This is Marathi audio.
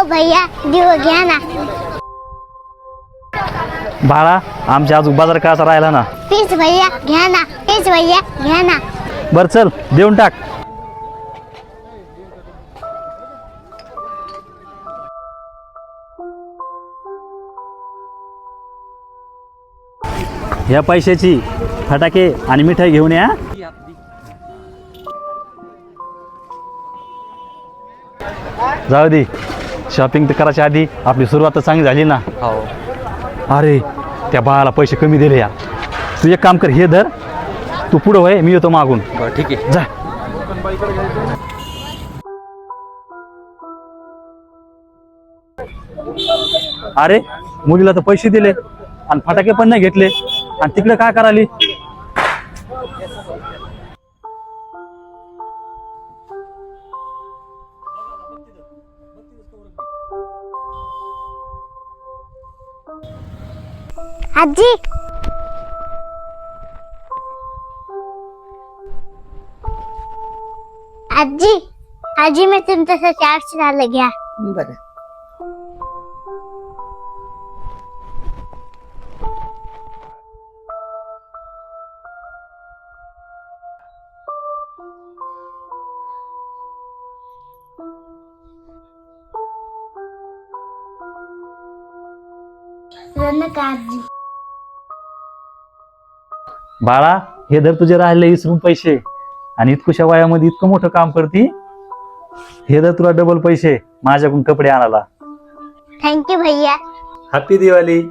ओ भैया दिव घ्या ना. बाळा आमच्या अजून बाजार कसा राहिला ना. प्लीज भैया घ्या ना. प्लीज भैया घ्या ना. बर चल देऊन टाक. या पैशाची फटाके आणि मिठाई घेऊन या. जाऊ दे शॉपिंग तर करायच्या आधी आपली सुरुवात तर चांगली झाली ना. हो. अरे त्या बाळाला पैसे कमी दिले या. तू एक काम कर हे धर तू पुढं होय मी येतो मागून. बरं ठीक आहे. जा. अरे मुलीला तर पैसे दिले आणि फटाके पण नाही घेतले आणि तिकडे काय कराली. आजी आजी आजी मी तुमच्यासाठी 800 झालं घ्या. बरं. नका आजी. बाळा हे धर तुझे राहिले इसरून पैसे आणि इतकुशा वयामध्ये इतकं मोठं काम करती. हे धर तुला डबल पैसे माझ्याकडून कपडे आणायला. थँक्यू भैया. हॅपी दिवाळी.